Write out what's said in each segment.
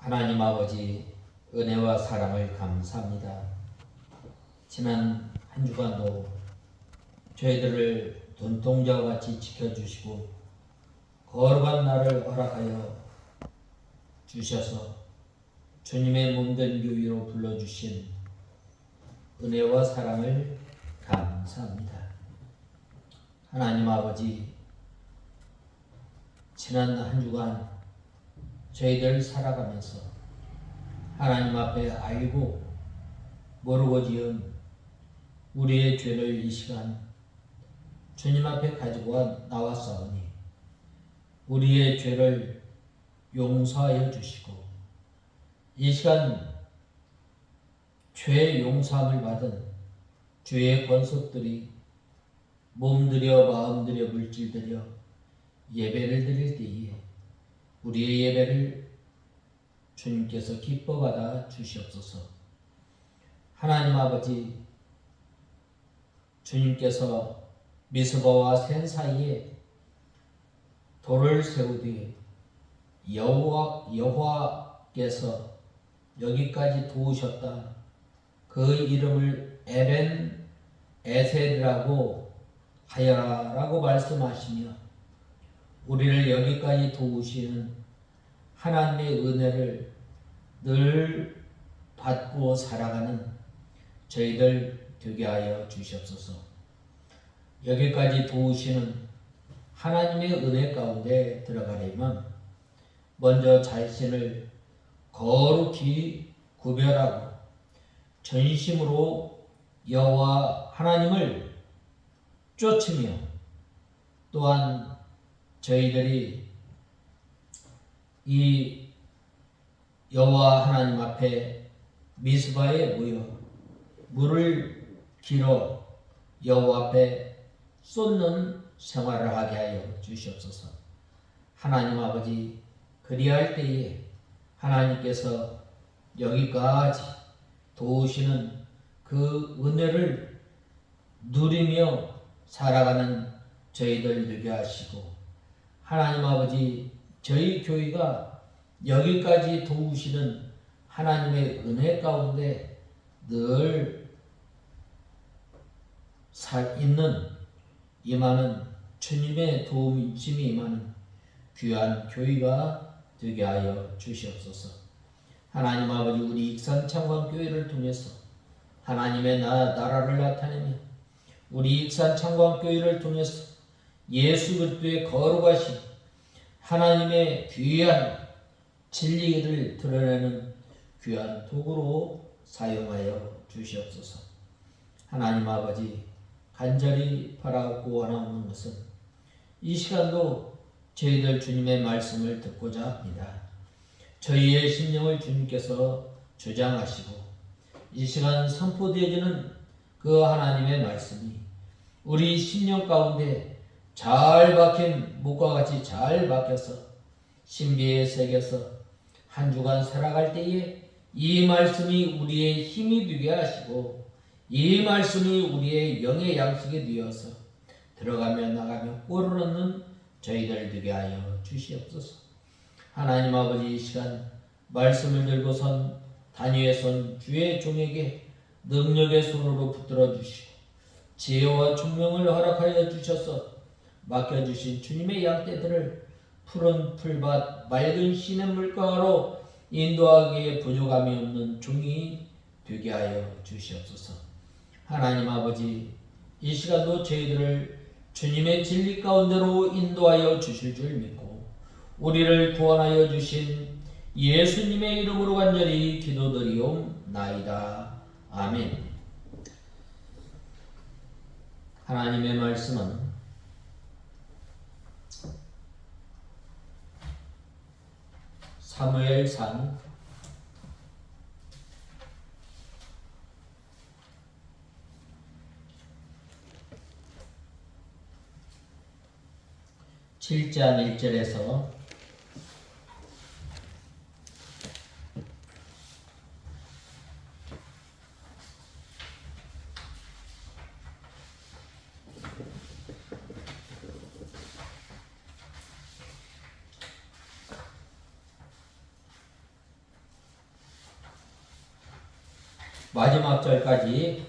하나님 아버지 은혜와 사랑을 감사합니다. 지난 한 주간도 저희들을 눈동자와 같이 지켜주시고 거룩한 날을 허락하여 주셔서 주님의 몸된 교회로 불러주신 은혜와 사랑을 감사합니다. 하나님 아버지, 지난 한 주간 저희들 살아가면서 하나님 앞에 알고 모르고 지은 우리의 죄를 이 시간 주님 앞에 가지고 나왔사오니 우리의 죄를 용서하여 주시고 이 시간 죄 용서함을 받은 주의 권속들이 몸들여 마음들여 물질들여 예배를 드릴 때에 우리의 예배를 주님께서 기뻐 받아 주시옵소서. 하나님 아버지, 주님께서 미스바와 센 사이에 돌을 세우되 여호와께서 여기까지 도우셨다. 그 이름을 에벤 에셀이라고 하여라라고 말씀하시며 우리를 여기까지 도우시는 하나님의 은혜를 늘 받고 살아가는 저희들 되게 하여 주시옵소서. 여기까지 도우시는 하나님의 은혜 가운데 들어가려면 먼저 자신을 거룩히 구별하고 전심으로 여호와 하나님을 쫓으며 또한 저희들이 이 여호와 하나님 앞에 미스바에 모여 물을 길어 여호와 앞에 쏟는 생활을 하게 하여 주시옵소서. 하나님 아버지, 그리할 때에 하나님께서 여기까지 도우시는 그 은혜를 누리며 살아가는 저희들 되게 하시고 하나님 아버지, 저희 교회가 여기까지 도우시는 하나님의 은혜 가운데 늘 있는 임하는 주님의 도움심이 임하는 귀한 교회가 되게 하여 주시옵소서. 하나님 아버지, 우리 익산 창광교회를 통해서 하나님의 나라를 나타내며 우리 익산 창광교회를 통해서 예수 그리스도의 거룩하신 하나님의 귀한 진리를 드러내는 귀한 도구로 사용하여 주시옵소서. 하나님 아버지, 간절히 바라고 원하는 것은 이 시간도 저희들 주님의 말씀을 듣고자 합니다. 저희의 심령을 주님께서 주장하시고 이 시간 선포되어지는 그 하나님의 말씀이 우리 심령 가운데 잘 박힌 목과 같이 잘 박혀서 신비에 새겨서 한 주간 살아갈 때에 이 말씀이 우리의 힘이 되게 하시고 이 말씀이 우리의 영의 양식이 되어서 들어가며 나가며 꼴을 얻는 저희들 되게 하여 주시옵소서. 하나님 아버지, 이 시간 말씀을 들고선 단위의 손 주의 종에게 능력의 손으로 붙들어 주시고 지혜와 총명을 허락하여 주셔서 맡겨주신 주님의 양떼들을 푸른 풀밭 맑은 시냇물가로 인도하기에 부족함이 없는 종이 되게 하여 주시옵소서. 하나님 아버지, 이 시간도 저희들을 주님의 진리 가운데로 인도하여 주실 줄 믿고 우리를 구원하여 주신 예수님의 이름으로 간절히 기도드리옵나이다. 아멘. 하나님의 말씀은 사무엘상 7장 1절에서 마지막 절까지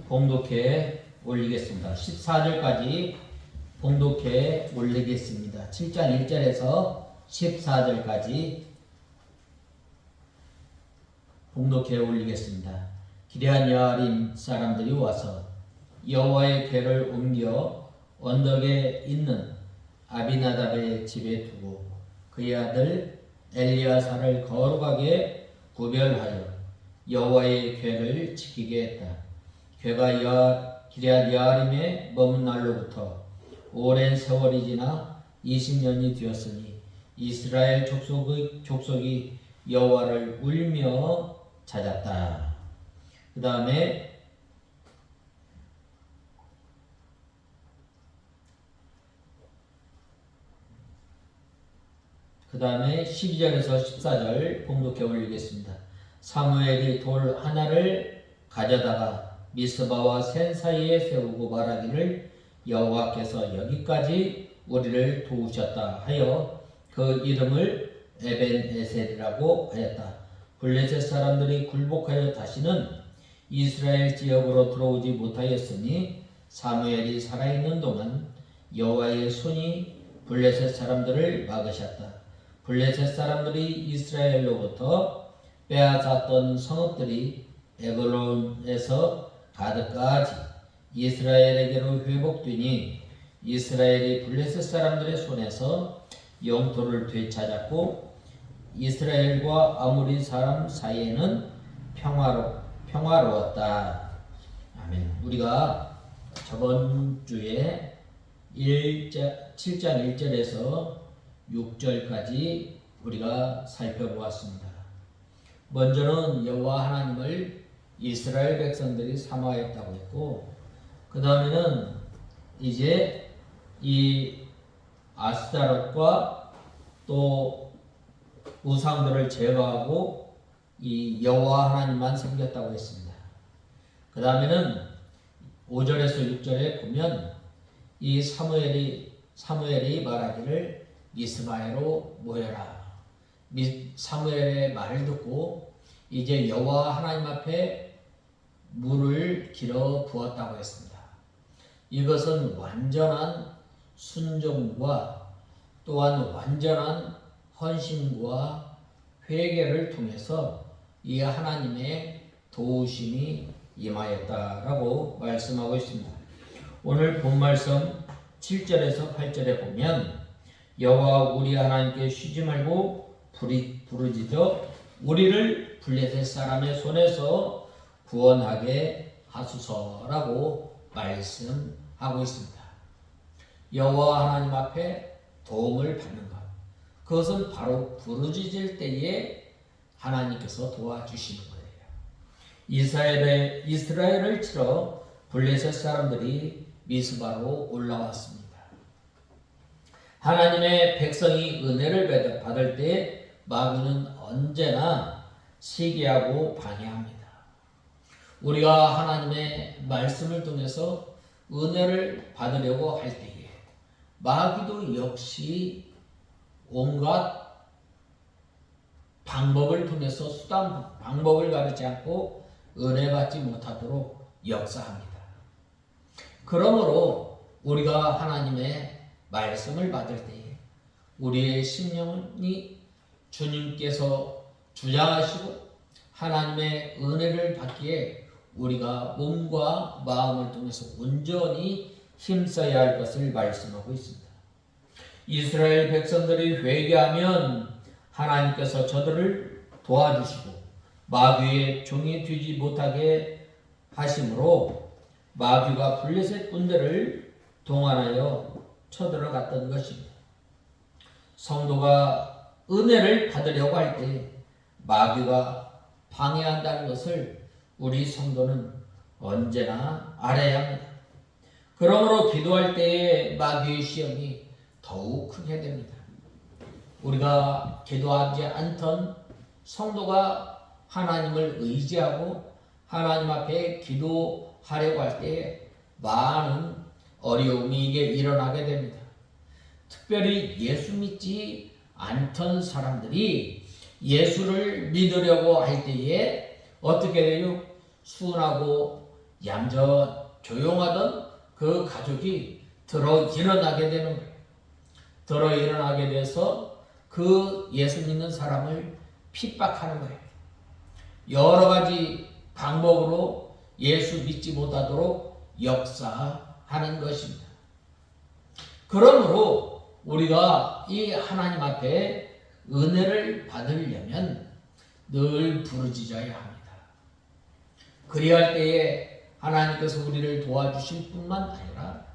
봉독해 올리겠습니다. 14절까지 봉독해 올리겠습니다. 7장 1절에서 14절까지 봉독해 올리겠습니다. 기럇 여아림 사람들이 와서 여호와의 궤를 옮겨 언덕에 있는 아비나답의 집에 두고 그의 아들 엘리야사를 거룩하게 구별하여 여호와의 궤를 지키게 했다. 궤가 기럇 여아림에 머문 날로부터 오랜 세월이 지나 20년이 되었으니 이스라엘 족속이 여호와를 울며 찾았다. 그 다음에 12절에서 14절 봉독해 올리겠습니다. 사무엘이 돌 하나를 가져다가 미스바와 센 사이에 세우고 말하기를 여호와께서 여기까지 우리를 도우셨다 하여 그 이름을 에벤에셀이라고 하였다. 블레셋 사람들이 굴복하여 다시는 이스라엘 지역으로 들어오지 못하였으니 사무엘이 살아있는 동안 여호와의 손이 블레셋 사람들을 막으셨다. 블레셋 사람들이 이스라엘로부터 빼앗았던 성읍들이 에글론에서 가드까지 이스라엘에게로 회복되니 이스라엘이 블레셋 사람들의 손에서 영토를 되찾았고 이스라엘과 아모리 사람 사이에는 평화로웠다. 아멘. 우리가 저번 주에 7장 1절에서 6절까지 우리가 살펴보았습니다. 먼저는 여호와 하나님을 이스라엘 백성들이 사모하였다고 했고, 그 다음에는 이제 이 아스타롯과 또 우상들을 제거하고 이 여호와 하나님만 섬겼다고 했습니다. 그 다음에는 5절에서 6절에 보면 이 사무엘이 말하기를 미스바에로 모여라. 사무엘의 말을 듣고 이제 여호와 하나님 앞에 물을 길어 부었다고 했습니다. 이것은 완전한 순종과 또한 완전한 헌신과 회개를 통해서 이 하나님의 도우심이 임하였다라고 말씀하고 있습니다. 오늘 본 말씀 7절에서 8절에 보면 여호와 우리 하나님께 쉬지 말고 부르짖어 우리를 블레셋 사람의 손에서 구원하게 하소서라고 말씀하고 있습니다. 여호와 하나님 앞에 도움을 받는 것, 그것은 바로 부르짖을 때에 하나님께서 도와주시는 거예요. 이스라엘을 치러 블레셋 사람들이 미스바로 올라왔습니다. 하나님의 백성이 은혜를 받을 때 마귀는 언제나 시기하고 방해합니다. 우리가 하나님의 말씀을 통해서 은혜를 받으려고 할 때에 마귀도 역시 온갖 방법을 통해서 방법을 가르지 않고 은혜 받지 못하도록 역사합니다. 그러므로 우리가 하나님의 말씀을 받을 때에 우리의 심령이 주님께서 주장하시고 하나님의 은혜를 받기에 우리가 몸과 마음을 통해서 온전히 힘써야 할 것을 말씀하고 있습니다. 이스라엘 백성들이 회개하면 하나님께서 저들을 도와주시고 마귀의 종이 되지 못하게 하심으로 마귀가 블레셋 군대를 동원하여 쳐들어갔던 것입니다. 성도가 은혜를 받으려고 할 때 마귀가 방해한다는 것을 우리 성도는 언제나 알아야 합니다. 그러므로 기도할 때에 마귀의 시험이 더욱 크게 됩니다. 우리가 기도하지 않던 성도가 하나님을 의지하고 하나님 앞에 기도하려고 할 때 많은 어려움이 이게 일어나게 됩니다. 특별히 예수 믿지 않던 사람들이 예수를 믿으려고 할 때에 어떻게 돼요? 순하고 조용하던 그 가족이 일어나게 되는 거예요. 일어나게 돼서 그 예수 믿는 사람을 핍박하는 거예요. 여러 가지 방법으로 예수 믿지 못하도록 역사하는 것입니다. 그러므로 우리가 이 하나님 앞에 은혜를 받으려면 늘 부르짖어야 합니다. 그리할 때에 하나님께서 우리를 도와주실 뿐만 아니라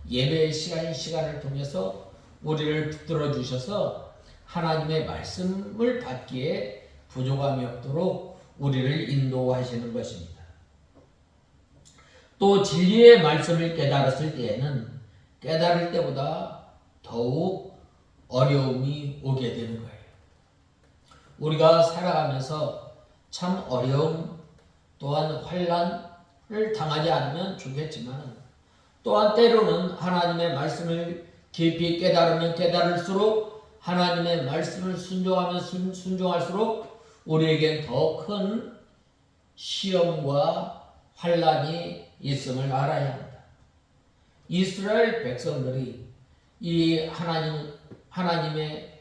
예배의 시간을 통해서 우리를 붙들어 주셔서 하나님의 말씀을 받기에 부족함이 없도록 우리를 인도하시는 것입니다. 또 진리의 말씀을 깨달았을 때에는 깨달을 때보다 더욱 어려움이 오게 되는 거예요. 우리가 살아가면서 참 어려움 또한 환난을 당하지 않으면 좋겠지만 또한 때로는 하나님의 말씀을 깊이 깨달으면 깨달을수록 하나님의 말씀을 순종하면 순종할수록 우리에겐 더 큰 시험과 환난이 있음을 알아야 합니다. 이스라엘 백성들이 이 하나님의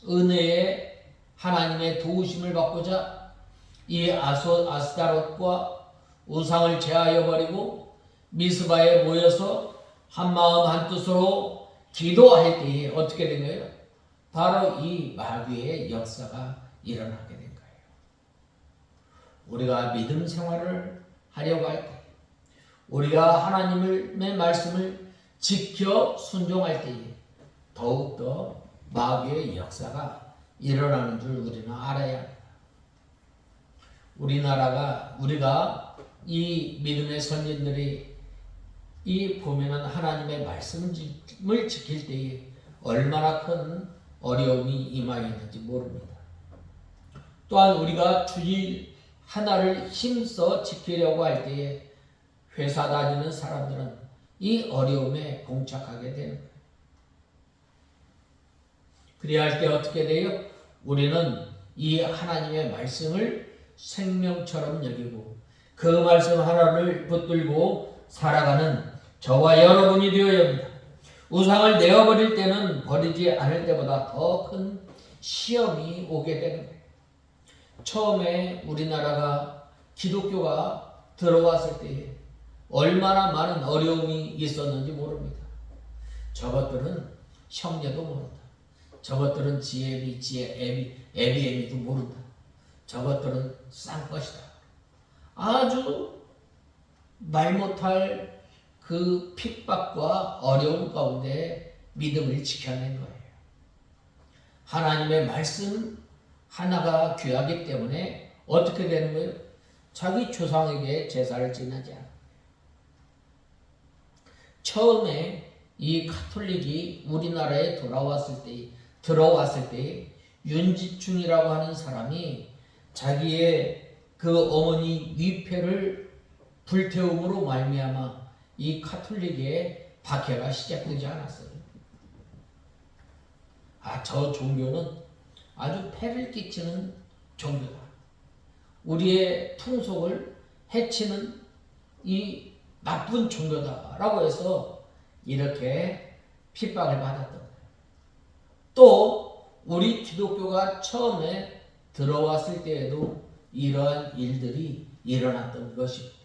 은혜에 하나님의 도우심을 받고자 이 아스타롯과 우상을 제하여 버리고 미스바에 모여서 한마음 한뜻으로 기도할 때에 어떻게 된 거예요? 바로 이 마귀의 역사가 일어나게 된 거예요. 우리가 믿음 생활을 하려고 할 때, 우리가 하나님의 말씀을 지켜 순종할 때에 더욱더 마귀의 역사가 일어나는 줄 우리는 알아야 합니다. 우리가 이 믿음의 선진들이 이 보면은 하나님의 말씀을 지킬 때에 얼마나 큰 어려움이 임하였는지 모릅니다. 또한 우리가 주일 하나를 힘써 지키려고 할 때에 회사 다니는 사람들은 이 어려움에 봉착하게 되는 거예요. 그래야 할 때 어떻게 돼요? 우리는 이 하나님의 말씀을 생명처럼 여기고 그 말씀 하나를 붙들고 살아가는 저와 여러분이 되어야 합니다. 우상을 내어버릴 때는 버리지 않을 때보다 더 큰 시험이 오게 되는 거예요. 처음에 우리나라가 기독교가 들어왔을 때 얼마나 많은 어려움이 있었는지 모릅니다. 저것들은 형제도 모른다. 저것들은 에비도 모른다. 저것들은 쌍것이다. 아주 말 못할 그 핍박과 어려움 가운데 믿음을 지켜낸 거예요. 하나님의 말씀 하나가 귀하기 때문에 어떻게 되는 거예요? 자기 조상에게 제사를 지내지 않아요. 처음에 이 가톨릭이 우리나라에 들어왔을 때 윤지충이라고 하는 사람이 자기의 그 어머니 위패를 불태움으로 말미암아 이 가톨릭의 박해가 시작되지 않았어요. 저 종교는 아주 폐를 끼치는 종교다. 우리의 풍속을 해치는 이 나쁜 종교다라고 해서 이렇게 핍박을 받았던 거예요. 또 우리 기독교가 처음에 들어왔을 때에도 이러한 일들이 일어났던 것입니다.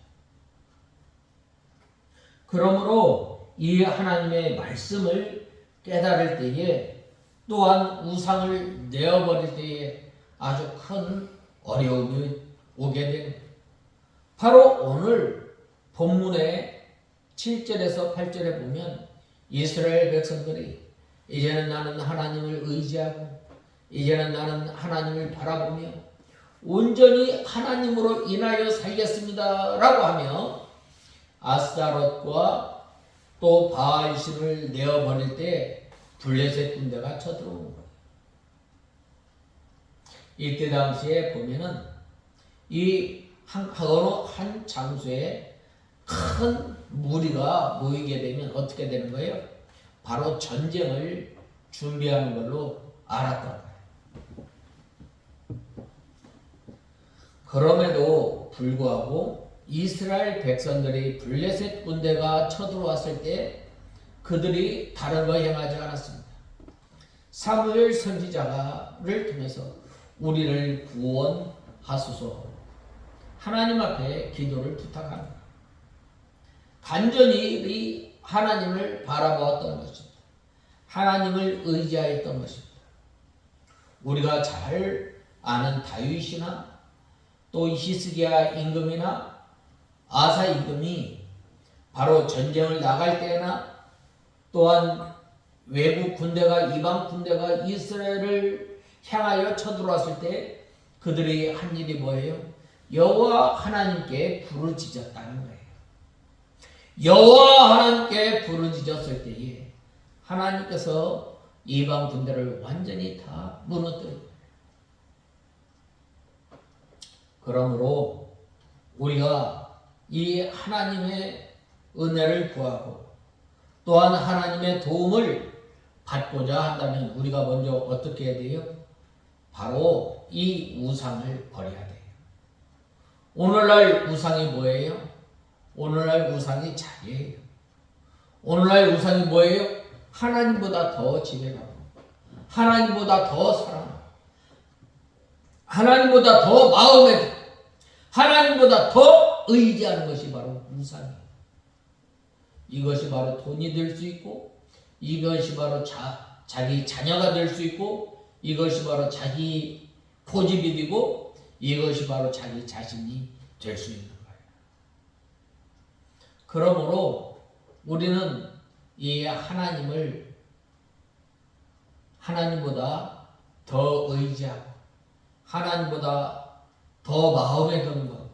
그러므로 이 하나님의 말씀을 깨달을 때에 또한 우상을 내어버릴 때에 아주 큰 어려움이 오게 된 바로 오늘 본문의 7절에서 8절에 보면 이스라엘 백성들이 이제는 나는 하나님을 의지하고 이제는 나는 하나님을 바라보며 온전히 하나님으로 인하여 살겠습니다 라고 하며 아스타롯과 또 바알신을 내어버릴 때 블레셋 군대가 쳐들어오는 거예요. 이때 당시에 보면은 이 한 장소에 큰 무리가 모이게 되면 어떻게 되는 거예요? 바로 전쟁을 준비하는 걸로 알았던 거예요. 그럼에도 불구하고 이스라엘 백성들이 블레셋 군대가 쳐들어왔을 때 그들이 다른 거 행하지 않았습니다. 사무엘 선지자를 통해서 우리를 구원하소서 하나님 앞에 기도를 부탁합니다. 간절히 하나님을 바라보았던 것입니다. 하나님을 의지하였던 것입니다. 우리가 잘 아는 다윗이나 또 히스기야 임금이나 아사 임금이 바로 전쟁을 나갈 때나 또한 외국 군대가 이방 군대가 이스라엘을 향하여 쳐들어왔을 때 그들이 한 일이 뭐예요? 여호와 하나님께 부르짖었다는 거예요. 여호와 하나님께 부르짖었을 때에 하나님께서 이방 군대를 완전히 다 무너뜨립니다. 그러므로 우리가 이 하나님의 은혜를 구하고 또한 하나님의 도움을 받고자 한다면 우리가 먼저 어떻게 해야 돼요? 바로 이 우상을 버려야 돼요. 오늘날 우상이 뭐예요? 오늘날 우상이 자기예요. 오늘날 우상이 뭐예요? 하나님보다 더 지배하고 하나님보다 더 사랑하고 하나님보다 더 마음에 하나님보다 더 의지하는 것이 바로 우상이에요. 이것이 바로 돈이 될 수 있고 이것이 바로 자기 자녀가 될 수 있고 이것이 바로 자기 고집이 되고 이것이 바로 자기 자신이 될 수 있는 거예요. 그러므로 우리는 이 하나님을 하나님보다 더 의지하고 하나님보다 더 마음에 드는 것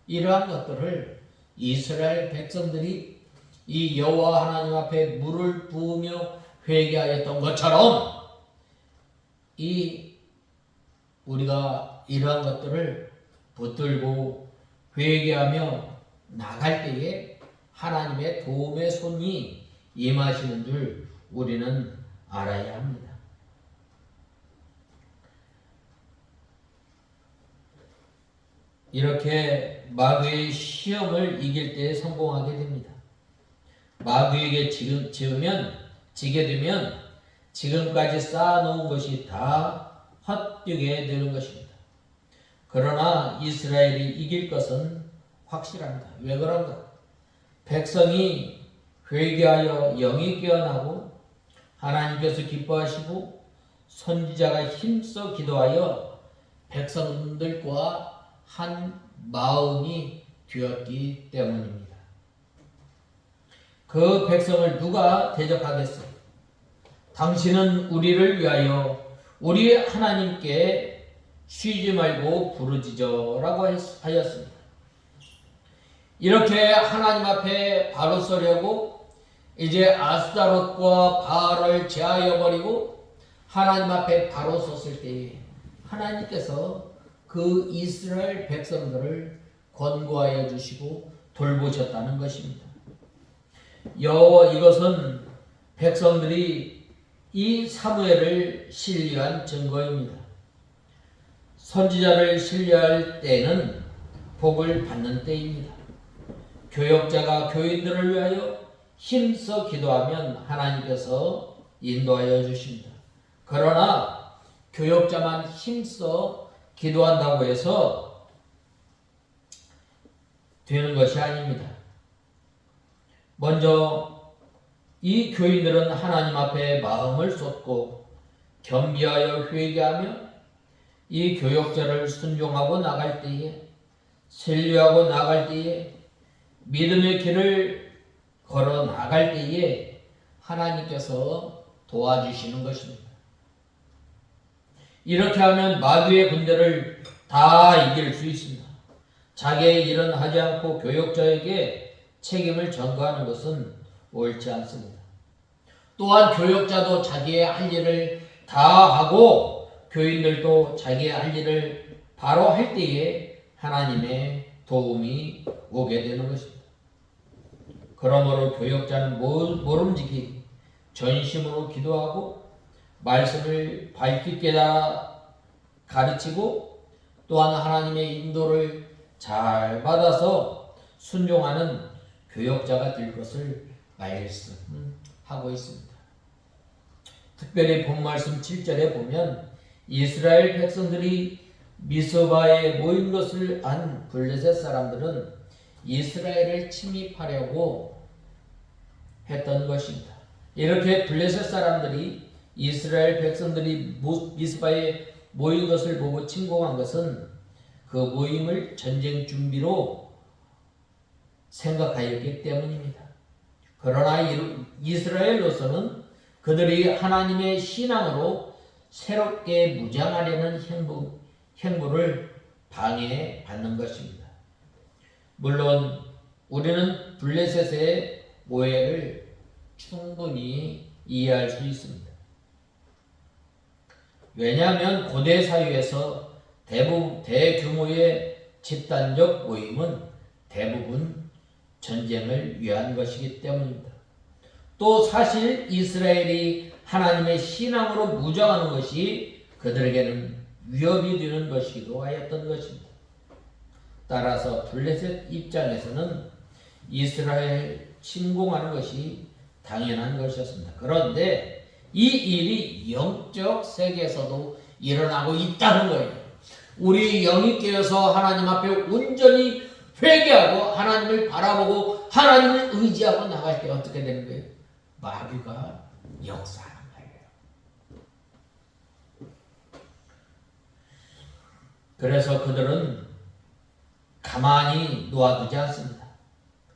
이러한 것들을 이스라엘 백성들이 이 여호와 하나님 앞에 물을 부으며 회개하였던 것처럼 우리가 이러한 것들을 붙들고 회개하며 나갈 때에 하나님의 도움의 손이 임하시는 줄 우리는 알아야 합니다. 이렇게 마귀의 시험을 이길 때 성공하게 됩니다. 마귀에게 지게 되면 지금까지 쌓아놓은 것이 다 헛되게 되는 것입니다. 그러나 이스라엘이 이길 것은 확실합니다. 왜 그런가? 백성이 회개하여 영이 깨어나고 하나님께서 기뻐하시고 선지자가 힘써 기도하여 백성들과 한 마음이 되었기 때문입니다. 그 백성을 누가 대적하겠어요? 당신은 우리를 위하여 우리 하나님께 쉬지 말고 부르짖어라고 하였습니다. 이렇게 하나님 앞에 바로 서려고 이제 아스타롯과 바알을 제하여 버리고 하나님 앞에 바로 섰을 때에 하나님께서 그 이스라엘 백성들을 권고하여 주시고 돌보셨다는 것입니다. 이것은 백성들이 이 사무엘을 신뢰한 증거입니다. 선지자를 신뢰할 때는 복을 받는 때입니다. 교역자가 교인들을 위하여 힘써 기도하면 하나님께서 인도하여 주십니다. 그러나 교역자만 힘써 기도한다고 해서 되는 것이 아닙니다. 먼저 이 교인들은 하나님 앞에 마음을 쏟고 겸비하여 회개하며 이 교역자를 순종하고 나갈 때에 신뢰하고 나갈 때에 믿음의 길을 걸어 나갈 때에 하나님께서 도와주시는 것입니다. 이렇게 하면 마귀의 군대를 다 이길 수 있습니다. 자기의 일은 하지 않고 교역자에게 책임을 전가하는 것은 옳지 않습니다. 또한 교역자도 자기의 할 일을 다 하고 교인들도 자기의 할 일을 바로 할 때에 하나님의 도움이 오게 되는 것입니다. 그러므로 교역자는 모름지기 전심으로 기도하고 말씀을 밝히 깨달아 가르치고 또한 하나님의 인도를 잘 받아서 순종하는 교역자가 될 것을 말씀하고 있습니다. 특별히 본 말씀 7절에 보면 이스라엘 백성들이 미스바에 모인 것을 안 블레셋 사람들은 이스라엘을 침입하려고 했던 것입니다. 이렇게 블레셋 사람들이 이스라엘 백성들이 미스바에 모인 것을 보고 침공한 것은 그 모임을 전쟁 준비로 생각하였기 때문입니다. 그러나 이스라엘로서는 그들이 하나님의 신앙으로 새롭게 무장하려는 행보를 방해받는 것입니다. 물론 우리는 블레셋의 오해를 충분히 이해할 수 있습니다. 왜냐하면 고대 사회에서 대규모의 집단적 모임은 대부분 전쟁을 위한 것이기 때문입니다. 또 사실 이스라엘이 하나님의 신앙으로 무장하는 것이 그들에게는 위협이 되는 것이기도 하였던 것입니다. 따라서 블레셋 입장에서는 이스라엘 침공하는 것이 당연한 것이었습니다. 그런데 이 일이 영적 세계에서도 일어나고 있다는 거예요. 우리 영이 깨어서 하나님 앞에 온전히 회개하고 하나님을 바라보고 하나님을 의지하고 나갈 때 어떻게 되는 거예요? 마귀가 역사하는 거예요. 그래서 그들은 가만히 놓아두지 않습니다.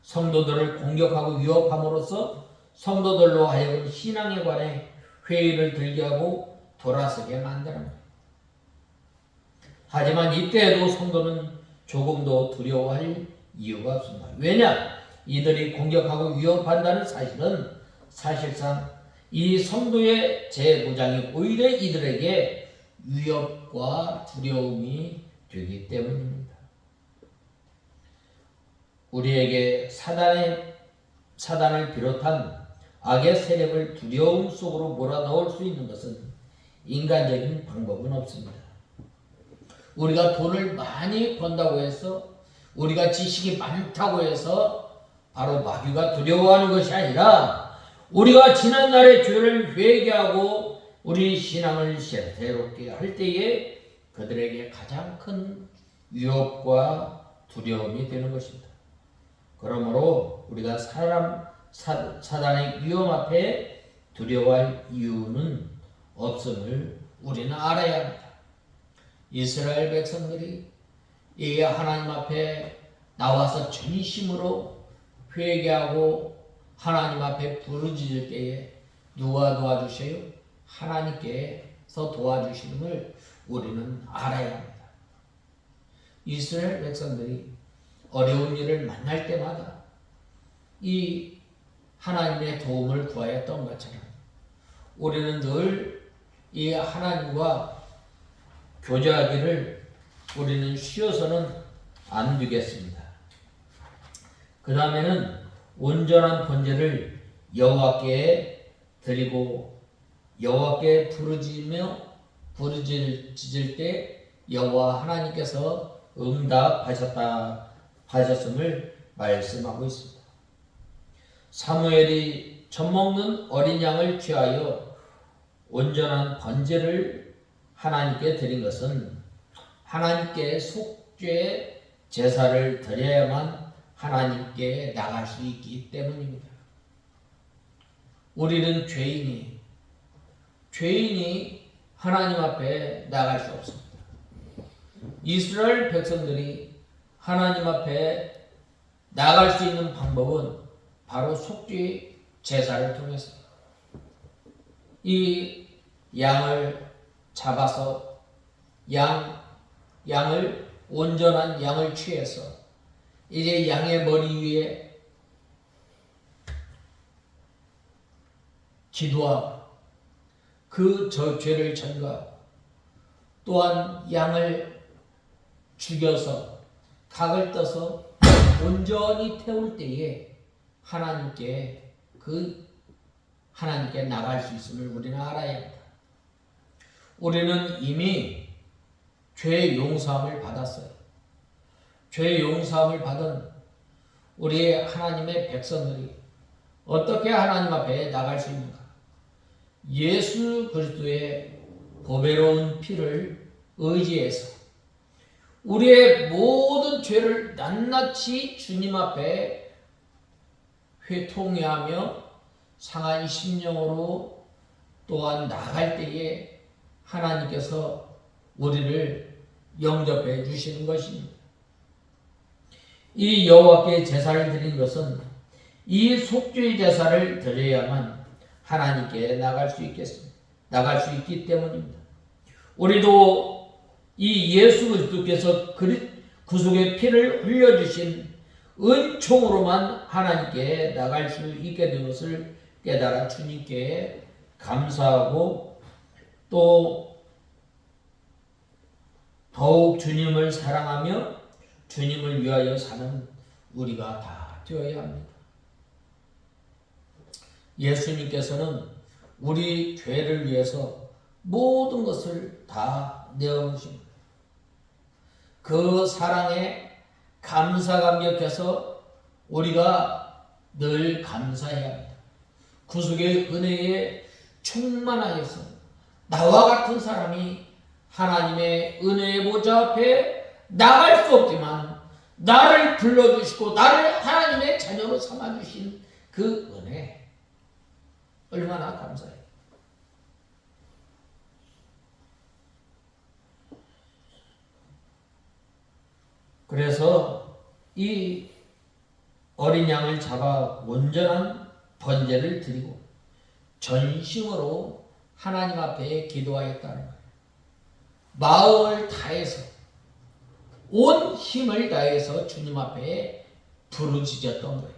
성도들을 공격하고 위협함으로써 성도들로 하여금 신앙에 관해 회의를 들게 하고 돌아서게 만드는 거예요. 하지만 이때에도 성도는 조금도 두려워할 이유가 없습니다. 왜냐? 이들이 공격하고 위협한다는 사실은 사실상 이 성도의 재무장이 오히려 이들에게 위협과 두려움이 되기 때문입니다. 우리에게 사단을 비롯한 악의 세력을 두려움 속으로 몰아넣을 수 있는 것은 인간적인 방법은 없습니다. 우리가 돈을 많이 번다고 해서 우리가 지식이 많다고 해서 바로 마귀가 두려워하는 것이 아니라 우리가 지난날의 죄를 회개하고 우리 신앙을 새롭게 할 때에 그들에게 가장 큰 위협과 두려움이 되는 것입니다. 그러므로 우리가 사단의 위험 앞에 두려워할 이유는 없음을 우리는 알아야 합니다. 이스라엘 백성들이 이 하나님 앞에 나와서 전심으로 회개하고 하나님 앞에 부르짖을 때에 누가 도와주세요? 하나님께서 도와주시는 우리는 알아야 합니다. 이스라엘 백성들이 어려운 일을 만날 때마다 이 하나님의 도움을 구하였던 것처럼 우리는 늘 이 하나님과 교제하기를 우리는 쉬어서는 안 되겠습니다. 그 다음에는 온전한 번제를 여호와께 드리고 여호와께 부르짖을 때 여호와 하나님께서 응답하셨음을 말씀하고 있습니다. 사무엘이 젖먹는 어린 양을 취하여 온전한 번제를 하나님께 드린 것은 하나님께 속죄 제사를 드려야만 하나님께 나갈 수 있기 때문입니다. 우리는 죄인이 하나님 앞에 나갈 수 없습니다. 이스라엘 백성들이 하나님 앞에 나갈 수 있는 방법은 바로 속죄 제사를 통해서 이 양을 잡아서 양을 온전한 양을 취해서 이제 양의 머리 위에 기도하고 그 죄를 전가하고 또한 양을 죽여서 각을 떠서 온전히 태울 때에 하나님께 나갈 수 있음을 우리는 알아야 합니다. 우리는 이미 죄 용서함을 받았어요. 죄 용서함을 받은 우리 하나님의 백성들이 어떻게 하나님 앞에 나갈 수 있는가? 예수 그리스도의 보배로운 피를 의지해서 우리의 모든 죄를 낱낱이 주님 앞에 회통하며 상한 심령으로 또한 나갈 때에 하나님께서 우리를 영접해 주시는 것입니다. 이 여호와께 제사를 드린 것은 이 속죄의 제사를 드려야만 하나님께 나갈 수 있겠습니다. 나갈 수 있기 때문입니다. 우리도 이 예수 그리스도께서 구속의 피를 흘려주신 은총으로만 하나님께 나갈 수 있게 된 것을 깨달아 주님께 감사하고 또 더욱 주님을 사랑하며 주님을 위하여 사는 우리가 다 되어야 합니다. 예수님께서는 우리 죄를 위해서 모든 것을 다 내어주십니다. 그 사랑에 감사감격해서 우리가 늘 감사해야 합니다. 구속의 은혜에 충만하여서 나와 같은 사람이 하나님의 은혜의 보좌 앞에 나갈 수 없지만 나를 불러주시고 나를 하나님의 자녀로 삼아주신 그 은혜 얼마나 감사해요. 그래서 이 어린 양을 잡아 온전한 번제를 드리고 전심으로 하나님 앞에 기도하였다는 거예요. 마음을 다해서 온 힘을 다해서 주님 앞에 부르짖었던 거예요.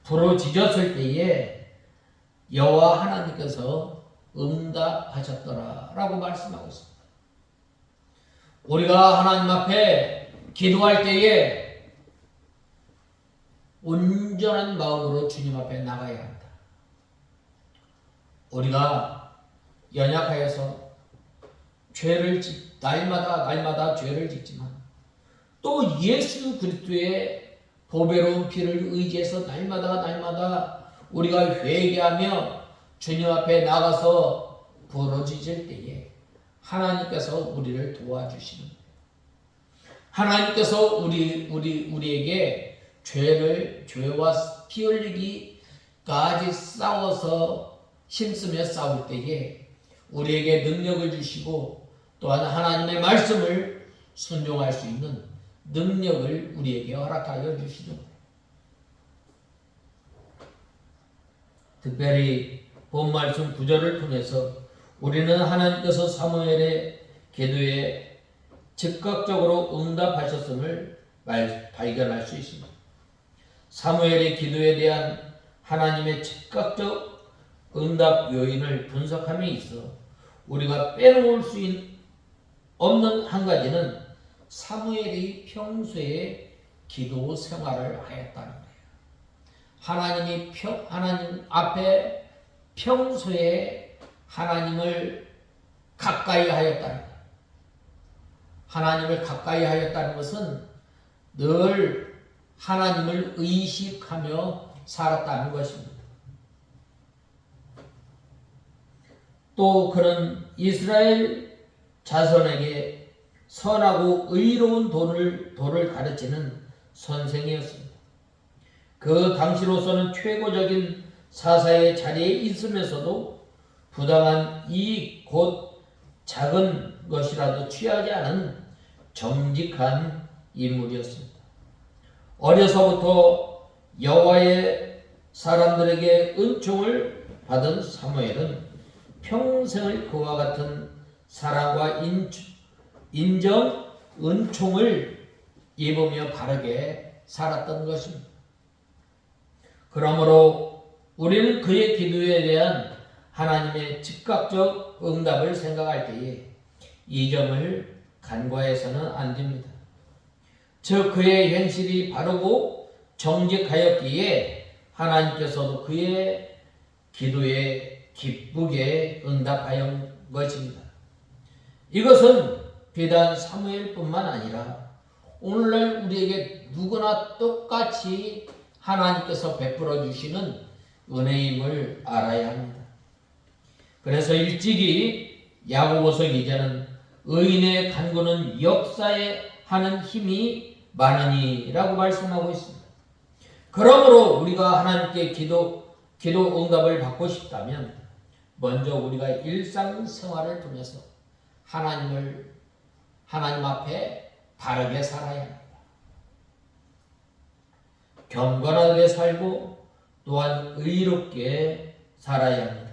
부르짖었을 때에 여호와 하나님께서 응답하셨더라라고 말씀하고 있습니다. 우리가 하나님 앞에 기도할 때에 온전한 마음으로 주님 앞에 나가야 합니다. 우리가 연약하여서 날마다 죄를 짓지만 또 예수 그리스도의 보배로운 피를 의지해서 날마다 우리가 회개하며 주님 앞에 나가서 부르짖을 때에 하나님께서 우리를 도와주시는 거예요. 하나님께서 우리에게 죄와 피 흘리기까지 싸워서 힘쓰며 싸울 때에 우리에게 능력을 주시고 또한 하나님의 말씀을 순종할 수 있는 능력을 우리에게 허락하여 주시는 거예요. 특별히 본 말씀 9절을 통해서 우리는 하나님께서 사무엘의 기도에 즉각적으로 응답하셨음을 발견할 수 있습니다. 사무엘의 기도에 대한 하나님의 즉각적 응답 요인을 분석함에 있어 우리가 빼놓을 수 없는 한 가지는 사무엘이 평소에 기도 생활을 하였다는 거예요. 하나님 앞에 평소에 하나님을 가까이 하였다는 거예요. 하나님을 가까이 하였다는 것은 늘 하나님을 의식하며 살았다는 것입니다. 또 그는 이스라엘 자손에게 선하고 의로운 도를 가르치는 선생이었습니다. 그 당시로서는 최고적인 사사의 자리에 있으면서도 부당한 이익 곧 작은 것이라도 취하지 않은 정직한 인물이었습니다. 어려서부터 여호와의 사람들에게 은총을 받은 사무엘은 평생을 그와 같은 사랑과 인정, 은총을 입으며 바르게 살았던 것입니다. 그러므로 우리는 그의 기도에 대한 하나님의 즉각적 응답을 생각할 때에 이 점을 간과해서는 안 됩니다. 즉 그의 행실이 바르고 정직하였기에 하나님께서도 그의 기도에 기쁘게 응답하여 것입니다. 이것은 비단 사무엘뿐만 아니라 오늘날 우리에게 누구나 똑같이 하나님께서 베풀어 주시는 은혜임을 알아야 합니다. 그래서 일찍이 야고보서 기자는 의인의 간구는 역사에 하는 힘이 많으니라고 말씀하고 있습니다. 그러므로 우리가 하나님께 기도 응답을 받고 싶다면 먼저 우리가 일상생활을 통해서 하나님 앞에 바르게 살아야 합니다. 경건하게 살고 또한 의롭게 살아야 합니다.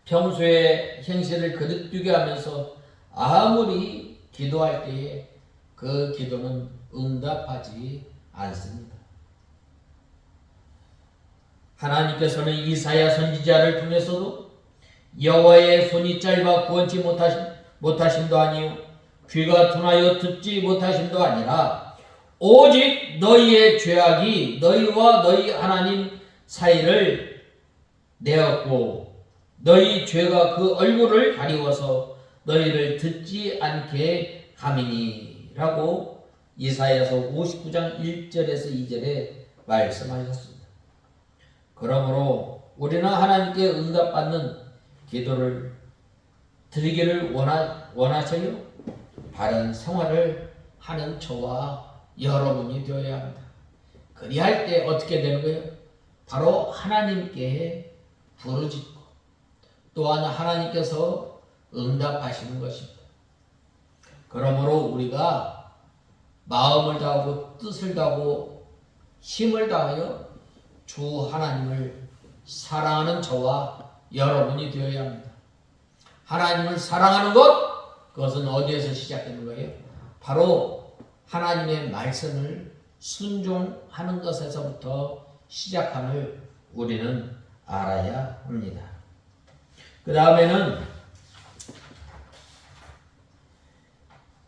평소에 행실을 거듭되게 하면서 아무리 기도할 때에 그 기도는 응답하지 않습니다. 하나님께서는 이사야 선지자를 통해서도 여호와의 손이 짧아 구원치 못하심도 아니요 귀가 둔하여 듣지 못하심도 아니라 오직 너희의 죄악이 너희와 너희 하나님 사이를 내었고 너희 죄가 그 얼굴을 가리워서 너희를 듣지 않게 함이니라고 이사야서 59장 1절에서 2절에 말씀하셨습니다. 그러므로 우리는 하나님께 응답받는 기도를 드리기를 원하셔요? 바른 생활을 하는 저와 여러분이 되어야 합니다. 그리할 때 어떻게 되는 거예요? 바로 하나님께 부르짖고 또한 하나님께서 응답하시는 것입니다. 그러므로 우리가 마음을 다하고 뜻을 다하고 힘을 다하여 주 하나님을 사랑하는 저와 여러분이 되어야 합니다. 하나님을 사랑하는 것, 그것은 어디에서 시작되는 거예요? 바로 하나님의 말씀을 순종하는 것에서부터 시작함을 우리는 알아야 합니다. 그 다음에는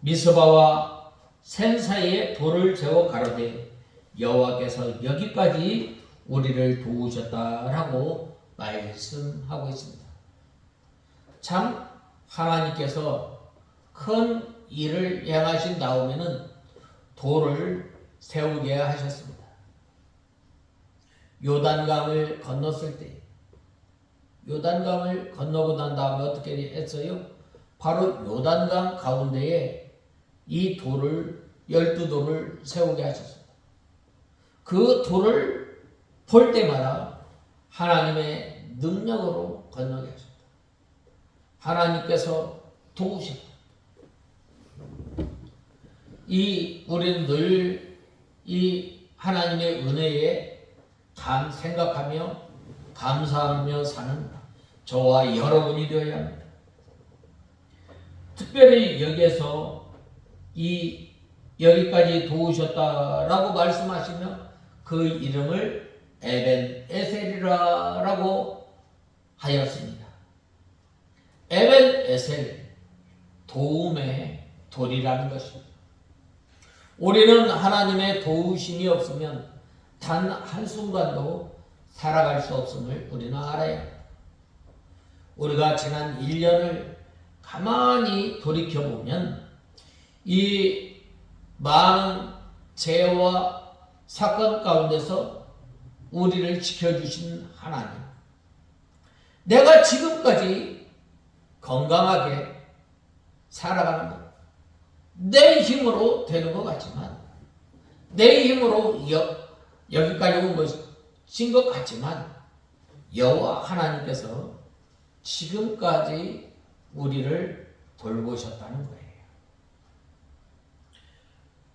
미스바와 샘 사이에 돌을 재워 가로되 여호와께서 여기까지 우리를 도우셨다라고 말씀하고 있습니다. 참 하나님께서 큰 일을 행하신 다음에는 돌을 세우게 하셨습니다. 요단강을 건넜을 때 요단강을 건너고 난 다음에 어떻게 했어요? 바로 요단강 가운데에 이 돌을 12돌을 세우게 하셨습니다. 그 돌을 볼 때마다 하나님의 능력으로 건너게 하셨다. 하나님께서 도우셨다. 우리는 늘 이 하나님의 은혜에 생각하며 감사하며 사는 저와 여러분이 되어야 합니다. 특별히 여기에서 여기까지 도우셨다라고 말씀하시며 그 이름을 에벤 에셀이라고 하였습니다. 에벤 에셀, 도움의 돌이라는 것입니다. 우리는 하나님의 도우심이 없으면 단 한순간도 살아갈 수 없음을 우리는 알아야 합니다. 우리가 지난 1년을 가만히 돌이켜보면 이 많은 재해와 사건 가운데서 우리를 지켜주신 하나님, 내가 지금까지 건강하게 살아가는 것, 내 힘으로 되는 것 같지만, 내 힘으로 여기까지 온 것인 것 같지만 여호와 하나님께서 지금까지 우리를 돌보셨다는 거예요.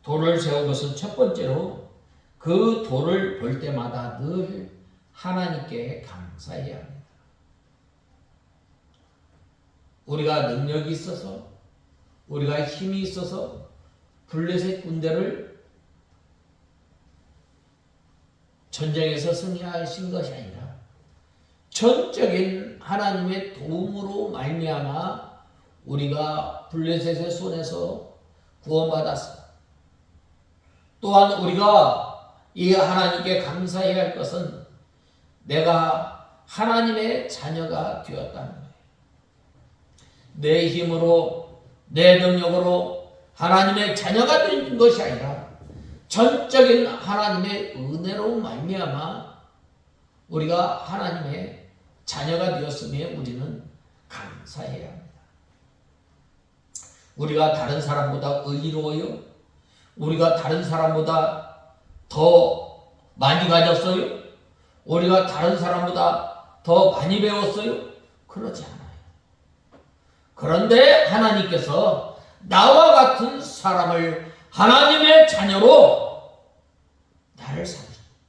돌을 세운 것은 첫 번째로 그 돌을 볼 때마다 늘 하나님께 감사해야 합니다. 우리가 능력이 있어서, 우리가 힘이 있어서 블레셋 군대를 전쟁에서 승리하신 것이 아니라 전적인 하나님의 도움으로 말미암아 우리가 블레셋의 손에서 구원받았습니다. 또한 우리가 이 하나님께 감사해야 할 것은 내가 하나님의 자녀가 되었다는 거예요. 내 힘으로 내 능력으로 하나님의 자녀가 된 것이 아니라 전적인 하나님의 은혜로 말미암아 우리가 하나님의 자녀가 되었음에 우리는 감사해야 합니다. 우리가 다른 사람보다 의로워요? 우리가 다른 사람보다 더 많이 가졌어요? 우리가 다른 사람보다 더 많이 배웠어요? 그러지 않아요. 그런데 하나님께서 나와 같은 사람을 하나님의 자녀로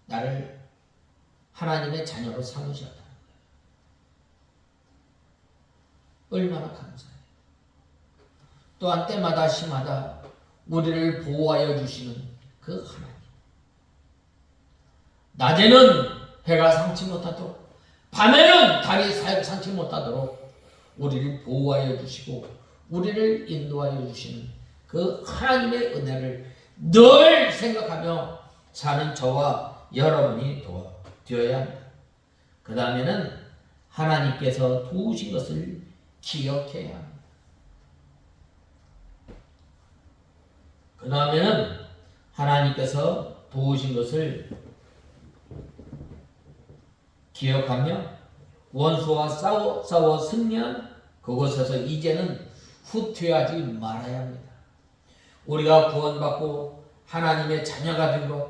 나를 하나님의 자녀로 삼으셨다. 얼마나 감사해요. 또한 때마다 시마다 우리를 보호하여 주시는 그 하나님. 낮에는 해가 상치 못하도록, 밤에는 달이 상치 못하도록 우리를 보호하여 주시고 우리를 인도하여 주시는 그 하나님의 은혜를 늘 생각하며 사는 저와 여러분이 되어야 합니다. 그 다음에는 하나님께서 도우신 것을 기억해야 합니다. 그 다음에는 하나님께서 도우신 것을 기억하며 원수와 싸워 승리한 그곳에서 이제는 후퇴하지 말아야 합니다. 우리가 구원받고 하나님의 자녀가 된 것,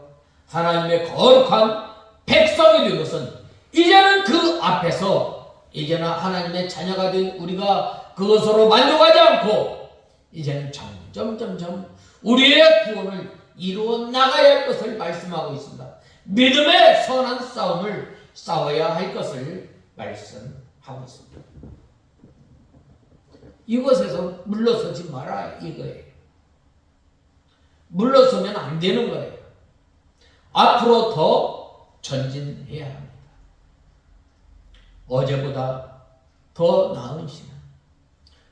하나님의 거룩한 백성이 된 것은 이제는 그 앞에서 이제는 하나님의 자녀가 된 우리가 그것으로 만족하지 않고 이제는 점점 우리의 구원을 이루어 나가야 할 것을 말씀하고 있습니다. 믿음의 선한 싸움을 싸워야 할 것을 말씀하고 있습니다. 이것에서 물러서지 마라 이거예요. 물러서면 안 되는 거예요. 앞으로 더 전진해야 합니다. 어제보다 더 나은 신앙,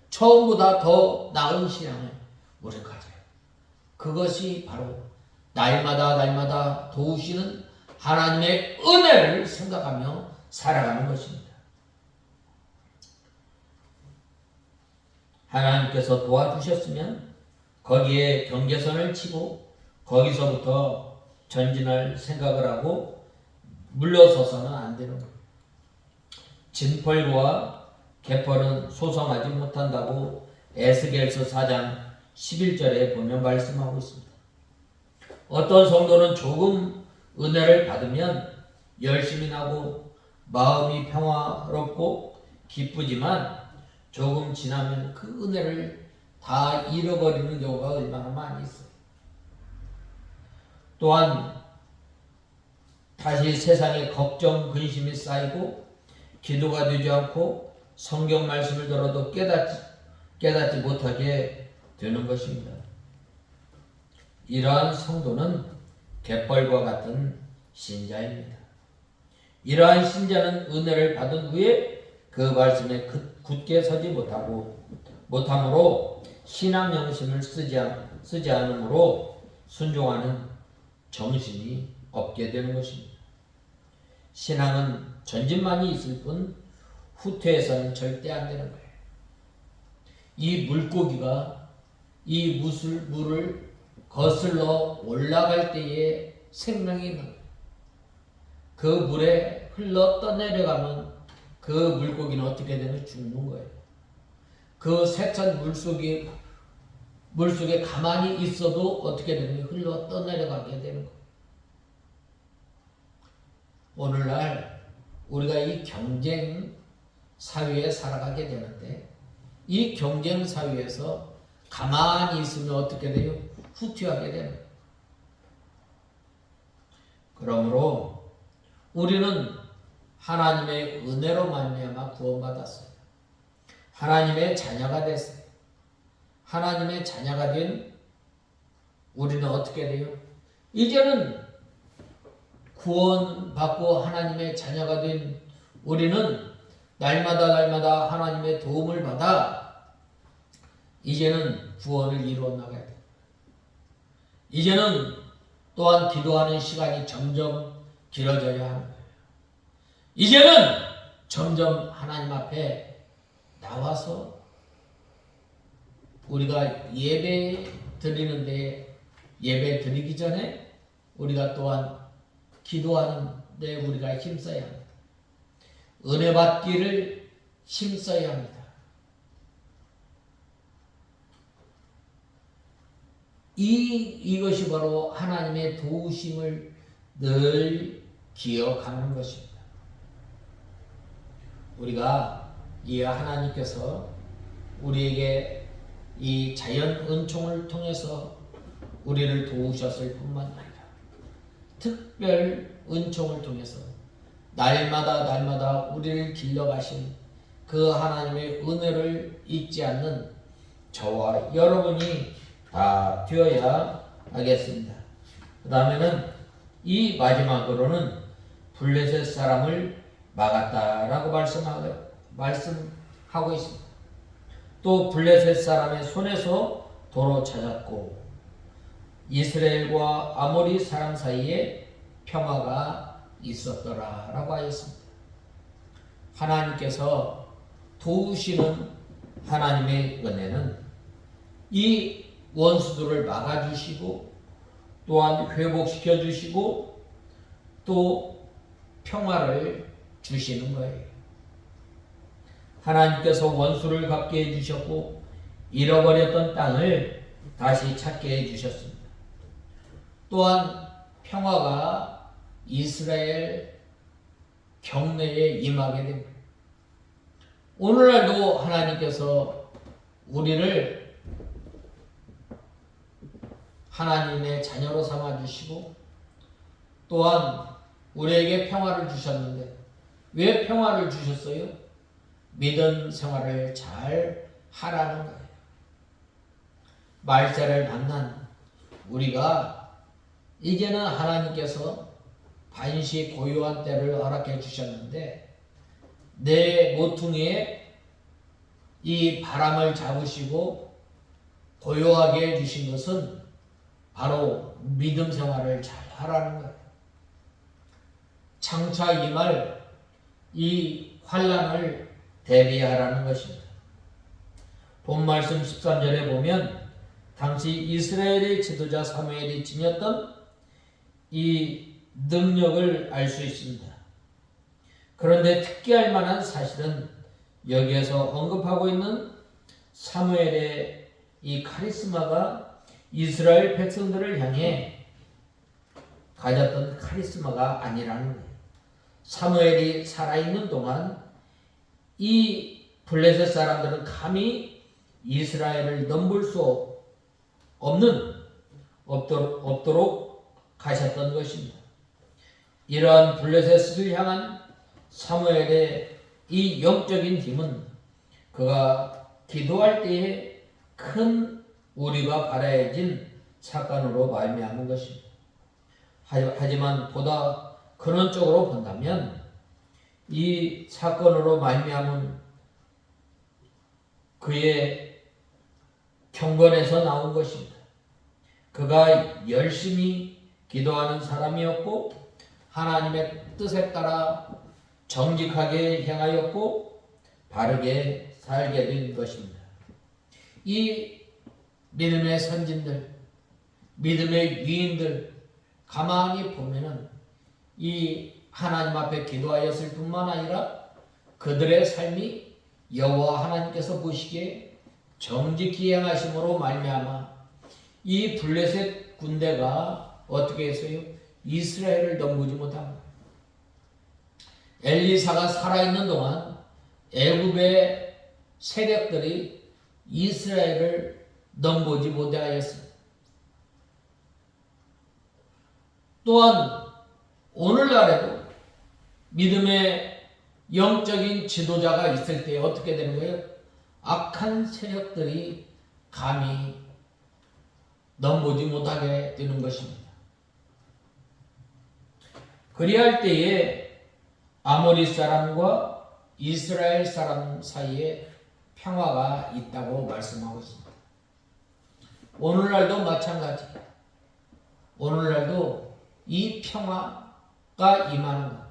처음보다 더 나은 신앙을 우리가 가져요. 그것이 바로 날마다 도우시는 하나님의 은혜를 생각하며 살아가는 것입니다. 하나님께서 도와주셨으면 거기에 경계선을 치고 거기서부터 전진할 생각을 하고 물러서서는 안 되는 거예요. 진펄과 개펄은 소성하지 못한다고 에스겔서 4장 11절에 보면 말씀하고 있습니다. 어떤 성도는 조금 은혜를 받으면 열심히 나고 마음이 평화롭고 기쁘지만 조금 지나면 그 은혜를 다 잃어버리는 경우가 얼마나 많이 있어요. 또한 다시 세상에 걱정, 근심이 쌓이고 기도가 되지 않고 성경 말씀을 들어도 깨닫지 못하게 되는 것입니다. 이러한 성도는 갯벌과 같은 신자입니다. 이러한 신자는 은혜를 받은 후에 그 말씀에 굳게 서지 못함으로 신앙 영심을 쓰지 않으므로 순종하는 정신이 없게 되는 것입니다. 신앙은 전진만이 있을 뿐 후퇴해서는 절대 안 되는 거예요. 이 물고기가 이 물을 거슬러 올라갈 때에 생명이 있는 거예요. 그 물에 흘러 떠내려가면 그 물고기는 어떻게 되면 죽는 거예요. 그 세찬 물속에 가만히 있어도 어떻게 되면 흘러 떠내려가게 되는 거예요. 오늘날 우리가 이 경쟁 사회에 살아가게 되는데 이 경쟁 사회에서 가만히 있으면 어떻게 돼요? 후퇴하게 되는 거예요. 그러므로 우리는 하나님의 은혜로 말미암아 구원받았어요. 하나님의 자녀가 됐어요. 하나님의 자녀가 된 우리는 어떻게 돼요? 이제는 구원받고 하나님의 자녀가 된 우리는 날마다 하나님의 도움을 받아 이제는 구원을 이루어 나가야 돼요. 이제는 또한 기도하는 시간이 점점 길어져야 하는 거예요. 이제는 점점 하나님 앞에 나와서 우리가 예배 드리는데 예배 드리기 전에 우리가 또한 기도하는데 우리가 힘써야 합니다. 은혜 받기를 힘써야 합니다. 이것이 바로 하나님의 도우심을 늘 기억하는 것입니다. 우리가 이 하나님께서 우리에게 이 자연 은총을 통해서 우리를 도우셨을 뿐만 아니라 특별 은총을 통해서 날마다 우리를 길러가신 그 하나님의 은혜를 잊지 않는 저와 여러분이 다 되어야 하겠습니다. 그 다음에는 이 마지막으로는 블레셋 사람을 막았다라고 말씀하고 있습니다. 또 블레셋 사람의 손에서 도로 찾았고 이스라엘과 아모리 사람 사이에 평화가 있었더라 라고 하였습니다. 하나님께서 도우시는 하나님의 은혜는 이 원수들을 막아주시고 또한 회복시켜 주시고 또 평화를 주시는 거예요. 하나님께서 원수를 갚게 해주셨고 잃어버렸던 땅을 다시 찾게 해주셨습니다. 또한 평화가 이스라엘 경내에 임하게 됩니다. 오늘날도 하나님께서 우리를 하나님의 자녀로 삼아주시고 또한 우리에게 평화를 주셨는데 왜 평화를 주셨어요? 믿음 생활을 잘 하라는 거예요. 말세를 만난 우리가 이제는 하나님께서 반시 고요한 때를 허락해 주셨는데 내 모퉁이에 이 바람을 잡으시고 고요하게 해주신 것은 바로 믿음 생활을 잘 하라는 거예요. 장차 임할 이 환난을 대비하라는 것입니다. 본 말씀 13절에 보면 당시 이스라엘의 지도자 사무엘이 지녔던 이 능력을 알 수 있습니다. 그런데 특기할 만한 사실은 여기에서 언급하고 있는 사무엘의 이 카리스마가 이스라엘 백성들을 향해 가졌던 카리스마가 아니라는 거예요. 사무엘이 살아있는 동안 이 블레셋 사람들은 감히 이스라엘을 넘볼 수 없도록 가셨던 것입니다. 이러한 블레셋을 향한 사무엘의 이 영적인 힘은 그가 기도할 때에 큰 우리가 바라야진 사건으로 말미암은 것입니다. 하지만 보다 근원적으로 본다면 이 사건으로 말미암은 그의 경건에서 나온 것입니다. 그가 열심히 기도하는 사람이었고 하나님의 뜻에 따라 정직하게 행하였고 바르게 살게 된 것입니다. 이 믿음의 선진들, 믿음의 위인들 가만히 보면은 이 하나님 앞에 기도하였을 뿐만 아니라 그들의 삶이 여호와 하나님께서 보시기에 정직히 행하심으로 말미암아 이 블레셋 군대가 어떻게 했어요? 이스라엘을 넘보지 못합니다. 엘리사가 살아있는 동안 애굽의 세력들이 이스라엘을 넘보지 못하였습니다. 또한 오늘날에도 믿음의 영적인 지도자가 있을 때 어떻게 되는 거예요? 악한 세력들이 감히 넘보지 못하게 되는 것입니다. 그리할 때에 아모리 사람과 이스라엘 사람 사이에 평화가 있다고 말씀하고 있습니다. 오늘날도 마찬가지입니다. 오늘날도 이 평화가 임하는 것.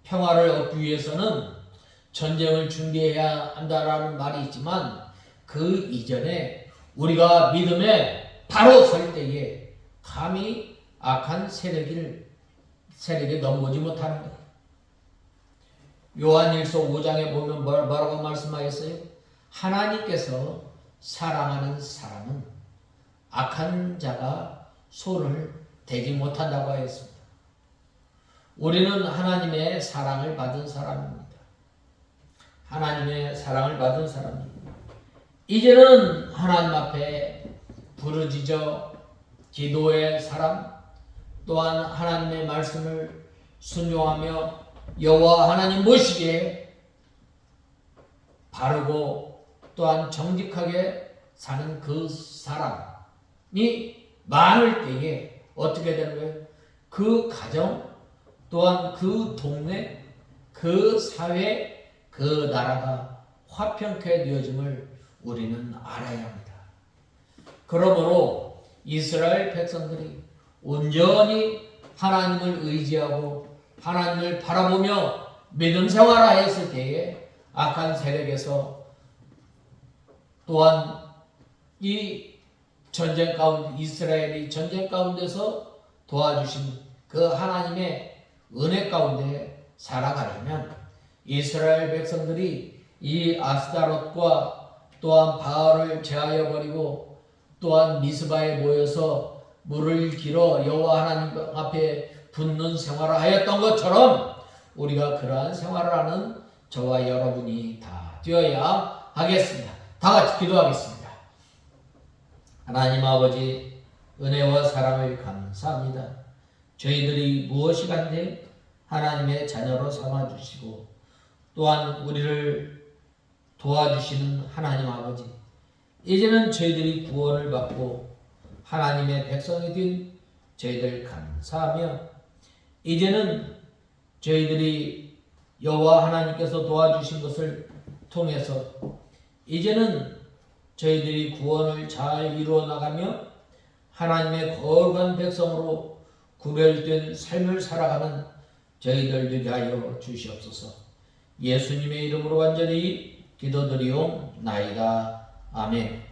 평화를 얻기 위해서는 전쟁을 준비해야 한다라는 말이 있지만 그 이전에 우리가 믿음에 바로 설 때에 감히 악한 세력에 넘보지 못하는 거예요. 요한일서 5장에 보면 뭐라고 말씀하셨어요? 하나님께서 사랑하는 사람은 악한 자가 손을 대지 못한다고 하였습니다. 우리는 하나님의 사랑을 받은 사람입니다. 하나님의 사랑을 받은 사람입니다. 이제는 하나님 앞에 부르짖어 기도의 사람, 또한 하나님의 말씀을 순종하며 여호와 하나님 모시기에 바르고 또한 정직하게 사는 그 사람이 많을 때에 어떻게 되는 거예요? 그 가정, 또한 그 동네, 그 사회, 그 나라가 화평케 되어짐을 우리는 알아야 합니다. 그러므로 이스라엘 백성들이 온전히 하나님을 의지하고 하나님을 바라보며 믿음 생활하였을 때에 악한 세력에서 또한 이 전쟁 가운데 이스라엘이 전쟁 가운데서 도와주신 그 하나님의 은혜 가운데 살아가려면 이스라엘 백성들이 이 아스타롯과 또한 바알을 제하여 버리고 또한 미스바에 모여서 물을 길어 여호와 하나님 앞에 붓는 생활을 하였던 것처럼 우리가 그러한 생활을 하는 저와 여러분이 다 되어야 하겠습니다. 다 같이 기도하겠습니다. 하나님 아버지, 은혜와 사랑을 감사합니다. 저희들이 무엇이 간데 하나님의 자녀로 삼아주시고 또한 우리를 도와주시는 하나님 아버지, 이제는 저희들이 구원을 받고 하나님의 백성이 된 저희들 감사하며 이제는 저희들이 여호와 하나님께서 도와주신 것을 통해서 이제는 저희들이 구원을 잘 이루어 나가며 하나님의 거룩한 백성으로 구별된 삶을 살아가는 저희들 되게 하여 주시옵소서. 예수님의 이름으로 간절히 기도드리옵나이다. 아멘.